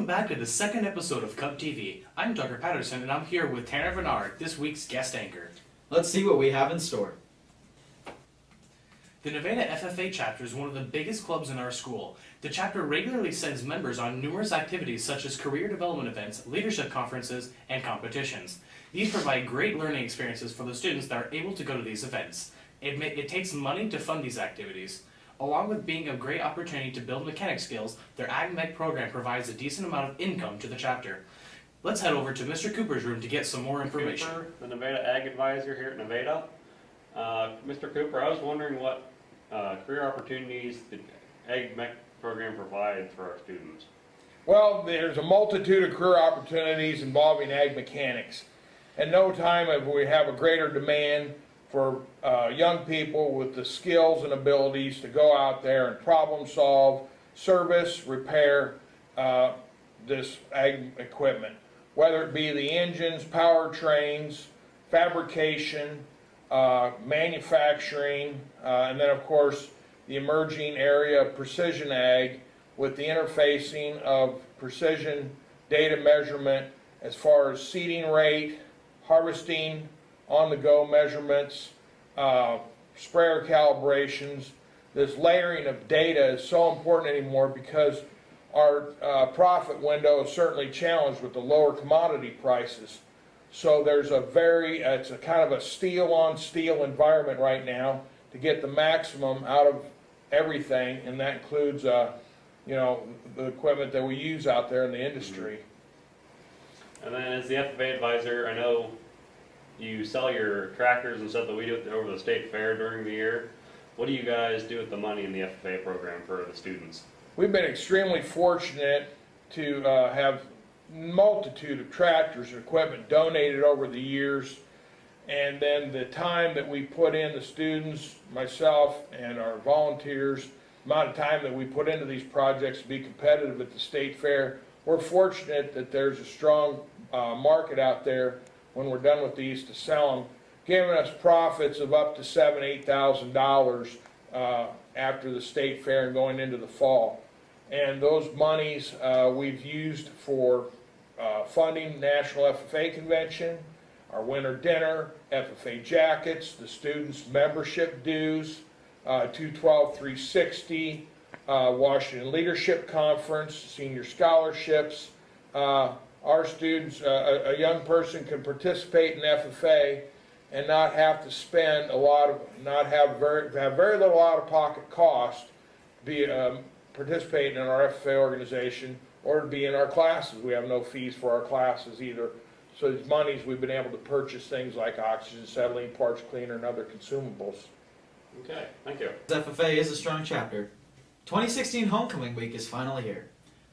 Welcome back to the second episode of CubTV. I'm Tucker Patterson and I'm here with Tanner Vennard, this week's guest anchor. Let's see what we have in store. The Nevada FFA chapter is one of the biggest clubs in our school. The chapter regularly sends members on numerous activities such as career development events, leadership conferences, and competitions. These provide great learning experiences for the students that are able to go to these events. It takes money to fund these activities. Along with being a great opportunity to build mechanic skills, their Ag Mech program provides a decent amount of income to the chapter. Let's head over to Mr. Cooper's room to get some more information. Cooper, the Nevada Ag Advisor here at Nevada. Mr. Cooper, I was wondering what career opportunities the Ag Mech program provides for our students. Well, there's a multitude of career opportunities involving ag mechanics. At no time have we have a greater demand for young people with the skills and abilities to go out there and problem solve, service, repair this ag equipment. Whether it be the engines, powertrains, fabrication, manufacturing, and then of course the emerging area of precision ag with the interfacing of precision data measurement as far as seeding rate, harvesting, on-the-go measurements, sprayer calibrations. This layering of data is so important anymore because our profit window is certainly challenged with the lower commodity prices. So there's it's a kind of a steel-on-steel environment right now to get the maximum out of everything, and that includes the equipment that we use out there in the industry. And then as the FFA advisor, I know you sell your tractors and stuff that we do over the state fair during the year. What do you guys do with the money in the FFA program for the students? We've been extremely fortunate to have multitude of tractors and equipment donated over the years, and then the time that we put in, the students, myself, and our volunteers, amount of time that we put into these projects to be competitive at the state fair. We're fortunate that there's a strong market out there when we're done with these to sell them, giving us profits of up to $7,000–8,000 after the state fair and going into the fall. And those monies we've used for funding National FFA Convention, our winter dinner, FFA jackets, the students' membership dues, 212-360, Washington Leadership Conference, senior scholarships. Our students, a young person can participate in FFA and not have to spend have very little out-of-pocket cost to be participating in our FFA organization or to be in our classes. We have no fees for our classes either. So these monies we've been able to purchase things like oxygen, acetylene, parts cleaner, and other consumables. Okay, thank you. FFA is a strong chapter. 2016 Homecoming Week is finally here.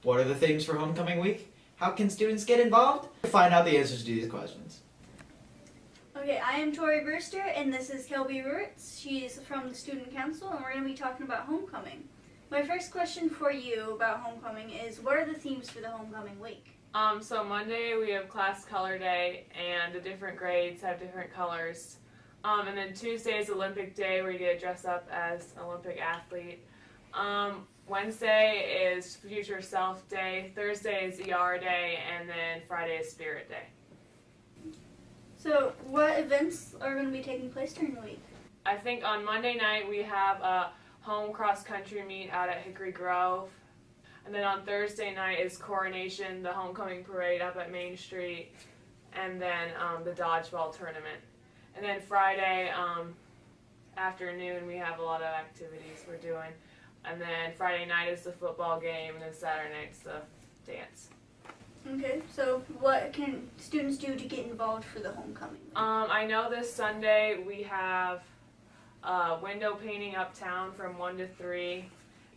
What are the themes for Homecoming Week? How can students get involved? Find out the answers to these questions. Okay, I am Tori Burster, and this is Kelby Ruritz. She's from the Student Council, and we're going to be talking about homecoming. My first question for you about homecoming is, what are the themes for the homecoming week? So Monday we have class color day, and the different grades have different colors. And then Tuesday is Olympic Day, where you get to dress up as an Olympic athlete. Wednesday is Future Self Day, Thursday is ER Day, and then Friday is Spirit Day. So what events are going to be taking place during the week? I think on Monday night we have a home cross-country meet out at Hickory Grove. And then on Thursday night is Coronation, the homecoming parade up at Main Street, and then the dodgeball tournament. And then Friday afternoon we have a lot of activities we're doing. And then Friday night is the football game, and then Saturday night's the dance. Okay, so what can students do to get involved for the homecoming? I know this Sunday we have window painting uptown from 1 to 3,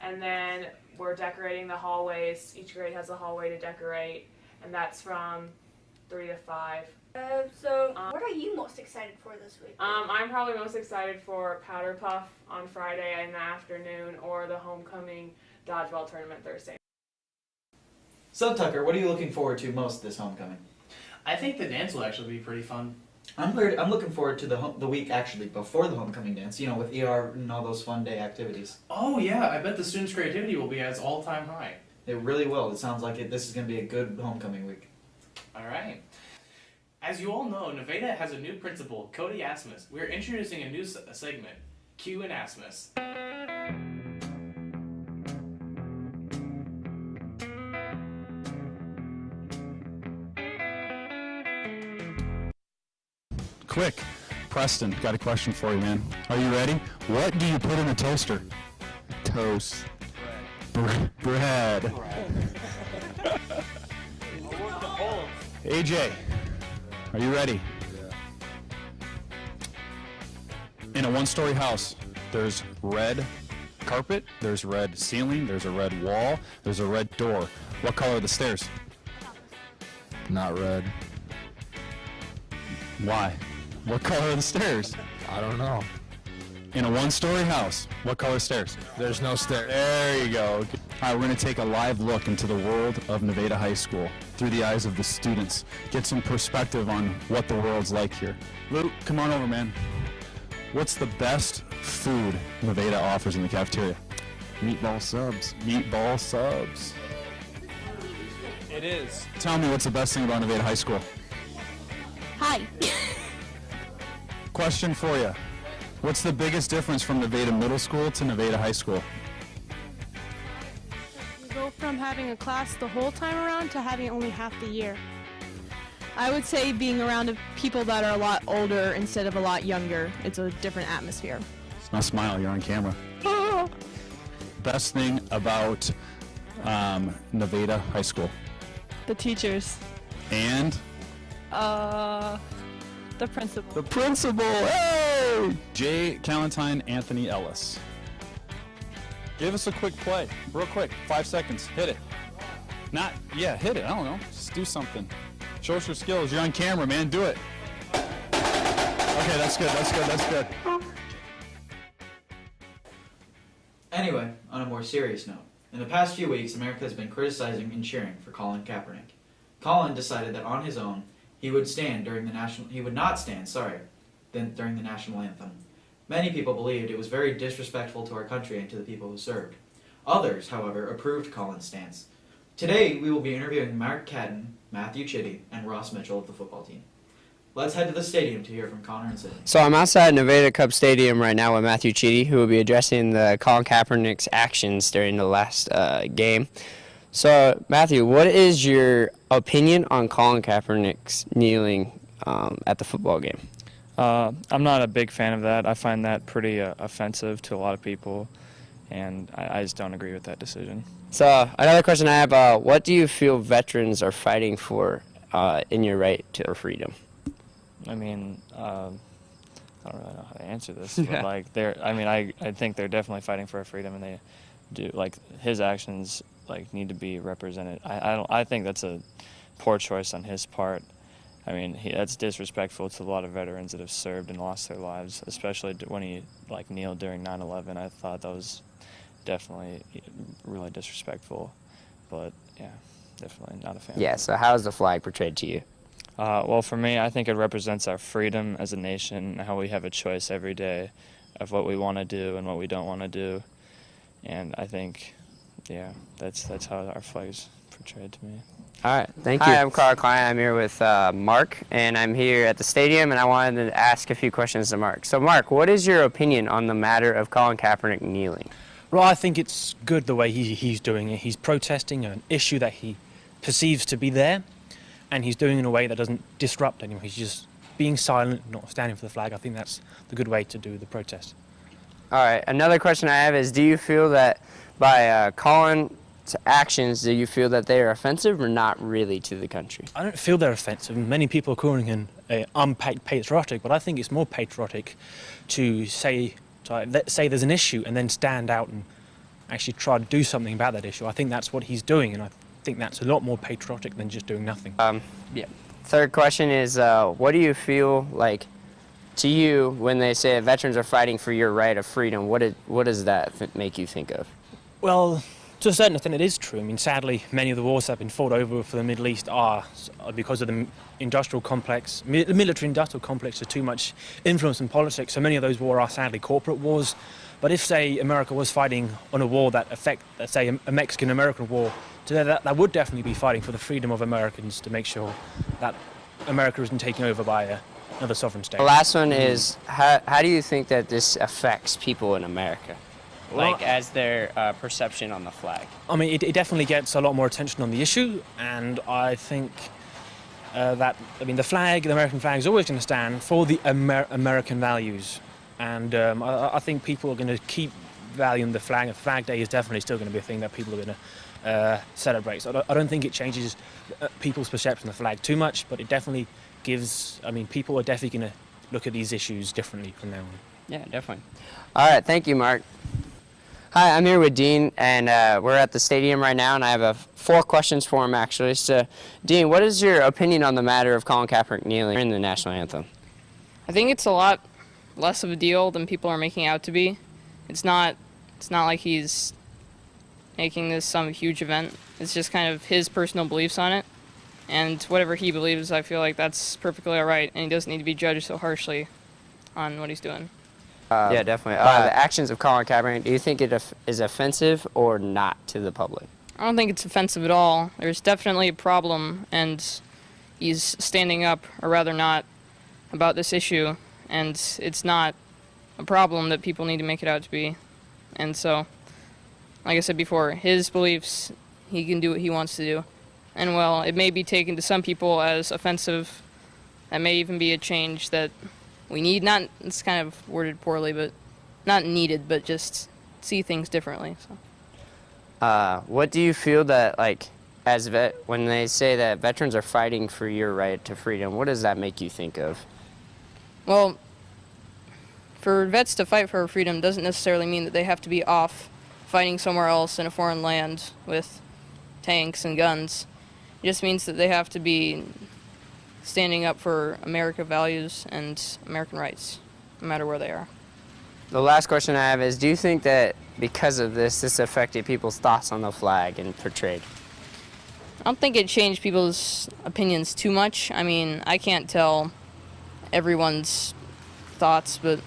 and then we're decorating the hallways. Each grade has a hallway to decorate, and that's from 3 to 5. What are you most excited for this week? I'm probably most excited for Powder Puff on Friday in the afternoon, or the homecoming dodgeball tournament Thursday. So Tucker, what are you looking forward to most this homecoming? I think the dance will actually be pretty fun. I'm looking forward to the week actually before the homecoming dance, with ER and all those fun day activities. Oh yeah, I bet the students' creativity will be at its all-time high. It really will. It sounds like this is going to be a good homecoming week. All right. As you all know, Nevada has a new principal, Cody Asmus. We're introducing a new segment, Q and Asmus. Quick, Preston, got a question for you, man. Are you ready? What do you put in a toaster? Toast. Bread. AJ, are you ready? In a one-story house, there's red carpet, there's red ceiling, there's a red wall, there's a red door. What color are the stairs? Not red. Why? What color are the stairs? I don't know. In a one-story house, what color stairs? There's no stairs. There you go. All right, we're going to take a live look into the world of Nevada High School through the eyes of the students. Get some perspective on what the world's like here. Luke, come on over, man. What's the best food Nevada offers in the cafeteria? Meatball subs. Meatball subs. It is. Tell me what's the best thing about Nevada High School. Hi. Question for you. What's the biggest difference from Nevada Middle School to Nevada High School? We go from having a class the whole time around to having only half the year. I would say being around people that are a lot older instead of a lot younger. It's a different atmosphere. Now smile, you're on camera. Best thing about Nevada High School. The teachers. And? The principal. The principal, hey! Jay Calentine, Anthony Ellis. Give us a quick play, real quick, 5 seconds, hit it. Hit it, I don't know, just do something. Show us your skills, you're on camera, man, do it. Okay, that's good. Anyway, on a more serious note, in the past few weeks, America has been criticizing and cheering for Colin Kaepernick. Colin decided that on his own, he would not stand during the national anthem. Many people believed it was very disrespectful to our country and to the people who served. Others, however, approved Colin's stance. Today, we will be interviewing Mark Cadden, Matthew Chitty, and Ross Mitchell of the football team. Let's head to the stadium to hear from Connor and Sydney. So I'm outside Nevada Cup Stadium right now with Matthew Chitty, who will be addressing the Colin Kaepernick's actions during the last game. So, Matthew, what is your opinion on Colin Kaepernick's kneeling at the football game? I'm not a big fan of that. I find that pretty offensive to a lot of people, and I just don't agree with that decision. So, another question I have, what do you feel veterans are fighting for in your right to freedom? I mean, I don't really know how to answer this, but I think they're definitely fighting for our freedom, and they do, his actions need to be represented. I think that's a poor choice on his part. I mean, that's disrespectful to a lot of veterans that have served and lost their lives, especially when he kneeled during 9/11. I thought that was definitely really disrespectful. But yeah, definitely not a fan. Yeah. So how is the flag portrayed to you? Well, for me, I think it represents our freedom as a nation, how we have a choice every day of what we want to do and what we don't want to do, and I think. Yeah, that's how our flag is portrayed to me. All right, thank you. Hi, I'm Carl Klein. I'm here with Mark, and I'm here at the stadium, and I wanted to ask a few questions to Mark. So, Mark, what is your opinion on the matter of Colin Kaepernick kneeling? Well, I think it's good the way he's doing it. He's protesting an issue that he perceives to be there, and he's doing it in a way that doesn't disrupt anyone. He's just being silent, not standing for the flag. I think that's the good way to do the protest. All right, another question I have is, do you feel that by Colin's actions, do you feel that they are offensive or not really to the country? I don't feel they're offensive. Many people are calling him unpatriotic, but I think it's more patriotic to say there's an issue and then stand out and actually try to do something about that issue. I think that's what he's doing, and I think that's a lot more patriotic than just doing nothing. Yeah. Third question is, what do you feel like to you when they say veterans are fighting for your right of freedom? What does that make you think of? Well, To a certain extent, it is true. I mean, sadly, many of the wars that have been fought over for the Middle East are because of the industrial complex, the military-industrial complex has too much influence in politics. So many of those wars are sadly corporate wars. But if, say, America was fighting on a war that let's say, a Mexican-American war, today that would definitely be fighting for the freedom of Americans to make sure that America isn't taken over by another sovereign state. The last one is, how do you think that this affects people in America? Like, as their perception on the flag? I mean, it definitely gets a lot more attention on the issue, and I think the flag, the American flag, is always going to stand for the American values. And I think people are going to keep valuing the flag. And Flag Day is definitely still going to be a thing that people are going to celebrate. So I don't think it changes people's perception of the flag too much, but it definitely gives, people are definitely going to look at these issues differently from now on. Yeah, definitely. All right, thank you, Mark. Hi, I'm here with Dean, and we're at the stadium right now, and I have 4 questions for him, actually. So, Dean, what is your opinion on the matter of Colin Kaepernick kneeling in the national anthem? I think it's a lot less of a deal than people are making out to be. It's not like he's making this some huge event. It's just kind of his personal beliefs on it, and whatever he believes, I feel like that's perfectly all right, and he doesn't need to be judged so harshly on what he's doing. Yeah, definitely. The actions of Colin Kaepernick, do you think it is offensive or not to the public? I don't think it's offensive at all. There's definitely a problem, and he's standing up, or rather not, about this issue, and it's not a problem that people need to make it out to be. And so, like I said before, his beliefs, he can do what he wants to do. And while it may be taken to some people as offensive, that may even be a change that we need. Not, it's kind of worded poorly, but not needed, but just see things differently. So. What do you feel that, like, when they say that veterans are fighting for your right to freedom, what does that make you think of? Well, for vets to fight for freedom doesn't necessarily mean that they have to be off fighting somewhere else in a foreign land with tanks and guns. It just means that they have to be standing up for American values and American rights, no matter where they are. The last question I have is, do you think that because of this affected people's thoughts on the flag and portrayed? I don't think it changed people's opinions too much. I mean, I can't tell everyone's thoughts, but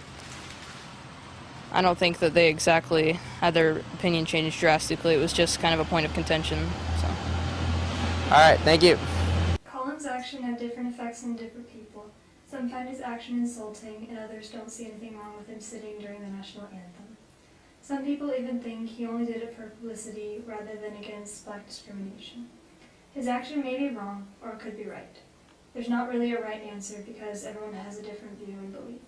I don't think that they exactly had their opinion changed drastically. It was just kind of a point of contention. So. All right, thank you. Colin's action had different effects on different people. Some find his action insulting, and others don't see anything wrong with him sitting during the national anthem. Some people even think he only did it for publicity rather than against black discrimination. His action may be wrong, or it could be right. There's not really a right answer because everyone has a different view and belief.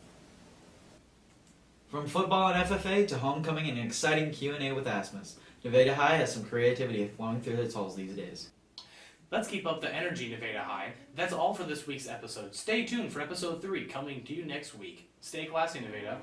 From football and FFA to homecoming and an exciting Q&A with Asmus, Nevada High has some creativity flowing through its halls these days. Let's keep up the energy, Nevada High. That's all for this week's episode. Stay tuned for episode 3 coming to you next week. Stay classy, Nevada.